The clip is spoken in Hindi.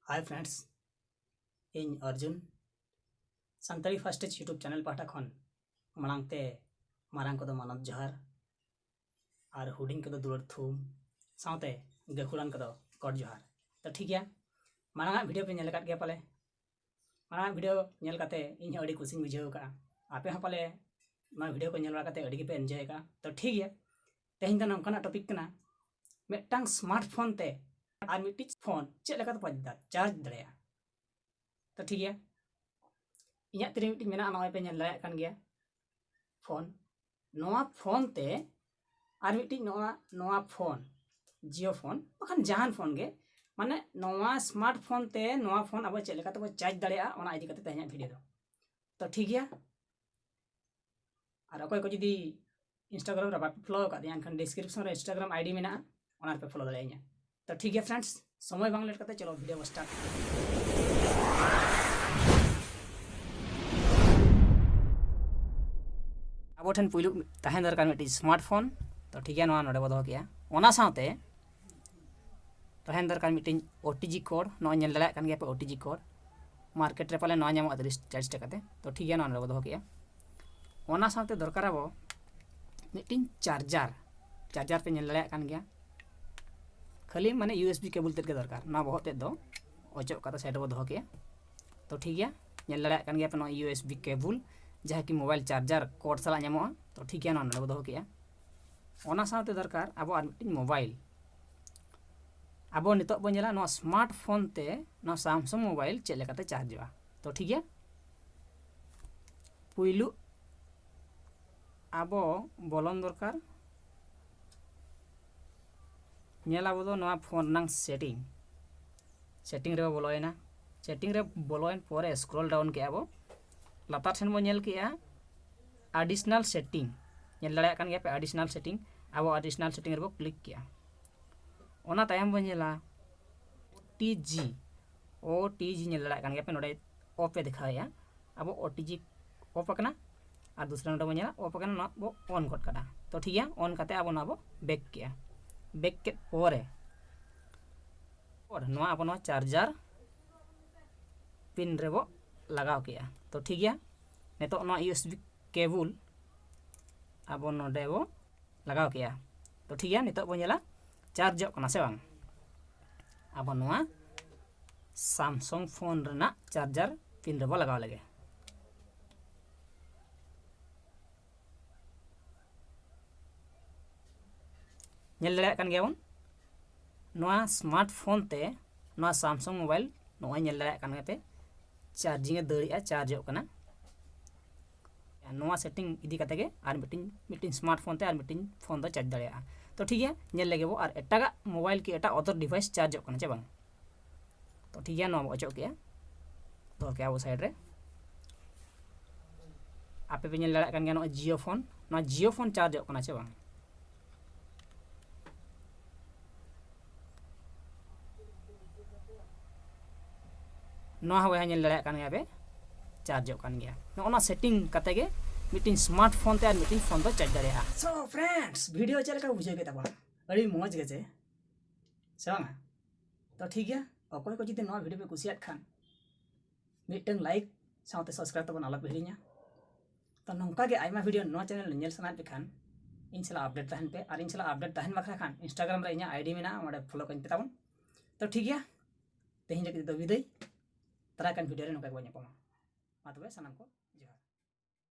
हाय फ्रेंड्स इन अर्जुन सानताड़ी फास्टेज यूट्यूब चैनल पाटा खन मांगते मारांग को मानव जोहार और हुडिंग को दुलर थूम साथे गाखुड़ान को कट जोहार। तो ठीक है मांगा वीडियो पे नेल गया पाले मांगा वीडियो नेल काते इन अड़ी कुछ बुझाव का आपे हाँ पाले वीडियो को नेल काते अड़ी के पे एंजॉय का। तो ठीक है तेहन दो नौकाना टॉपिक कना मिट्टांग स्मार्टफोन ते और मिट्टी फोन चेक लगा तो चार्ज दड़े। तो ठीक है इन्या तेरे मिट्टी मेना नॉय पे नेल दाड़े कान गया फोन नोआ फोन ते और मिट्टी नोआ फोन जियो फोन बखान जहान फोन गे माने नोआ स्मार्टफोन ते नोआ फोन अब चेक लगा तो चार्ज दड़े ओना इदी कते तेहना वीडियो दो। तो ठीक है और अकोय को जदी इंस्टाग्राम रे बापे फॉलो का दिया खान डिस्क्रिप्शन रे इंस्टाग्राम आईडी मेना ओना पे फॉलो दड़े इन्या। तो ठीक है फ्रेंड्स समय बांग लेट करते चलो वीडियो स्टार्ट। अब ठन पुलु तहन दरकार मिट्टी स्मार्टफोन। तो ठीक है नोआ नोडे बो दो किया ओना साथे तहन दरकार मिट्टी ओटीजी कोड नो नेल दड़े कान गया पे ओटीजी कोड मार्केट रे पाले नो नामो 30 टाका ते। तो ठीक है नोआ नोडे बो दो किया ओना साथे दरकार अब मिट्टी चार्जर पे नेल दड़े कान गया खाली माने यूएसबी केबल तेद के दरकार ना बहुत तेद दो ओचो का साइड बो दो किया। तो ठीक है नेल दड़े कान गया पे नो यूएसबी केबल जहाँ कि मोबाइल चार्जर कोड साला नामो। तो ठीक है ना दो किया ओना साथे दरकार अब और मिट्टी मोबाइल अब नितो बो नेला नो स्मार्टफोन ते नो सैमसंग मोबाइल चेक लेकाते चार्जवा। तो ठीक है पुइलु अब बोलन दरकार नेला बो नो फोन नांग सेटिंग रे बोलोयना सेटिंग रे बोलोयन पोरे स्क्रॉल डाउन के अब लातार ठेन बो नेल किया एडिशनल सेटिंग नेल दड़े कान गया पे एडिशनल सेटिंग अब एडिशनल सेटिंग रे बो क्लिक किया ओना तायम बो नेला ओटीजी नेल दड़े कान गया पे नोडे ऑफ पे दिखाया अब ओटीजी ऑफ करना और दूसरा नोडे बो नेला ऑफ करना ना बो ऑन गड कदा। तो ठीक है ऑन करते अब ना बो बैक किया बैक के पोरे और नोआ अब नोआ चार्जर पिन रे बो लगाव किया। तो ठीक है नितो नोआ यूएसबी केबल अब नोडे बो लगाव किया। तो ठीक है नितो बो नेला चार्ज कना से बांग अब नोआ सैमसंग फोन रेना चार्जर पिन रे बो लगाव लगे। नेल दड़े कान गया बन नोआ स्मार्टफोन ते नोआ सैमसंग मोबाइल नोआ नेल दड़े कान गया पे चार्जिंग दड़िया चार्ज होना नोआ सेटिंग इदी कते गे और मिटिंग स्मार्टफोन ते और मिटिंग फोन दो चार्ज दड़िया। तो ठीक है नेल लगे वो और एटागा मोबाइल की एटा अदर डिवाइस चार्ज होना चे बांग। तो ठीक है नोआ अचो किया तो क्या वो साइड रे आपे पे नेल दड़िया कान गया नो जियो फोन चार्ज होना चे बांग। नोआ हो नेल दड़िया कान गया पे चार्ज कान गया नोना सेटिंग कते गे मीटिंग स्मार्टफोन ते और मीटिंग फोन दो चार्ज दड़िया। सो फ्रेंड्स वीडियो चल का बुझे के तबा अड़ी मौज गे से बांगा। तो ठीक है अकोय को जदि नोआ वीडियो पे कुसियात खान मीटिंग लाइक साथे सब्सक्राइब तबन आला पे हिड़िया। तो नौका गे आयमा वीडियो नोआ चैनल नेल सनात पे खान इन सला अपडेट तहन पे और इन सला अपडेट तहन बखरा खान इंस्टाग्राम रे इना आईडी मेना ओडे फॉलो कइन पे ताबन। तो ठीक है तेहिं लगे तो विदाई तरा कान वीडियो रे नौका को ᱧᱟᱯᱟᱢᱟ मा तबे सनाम को जोहार।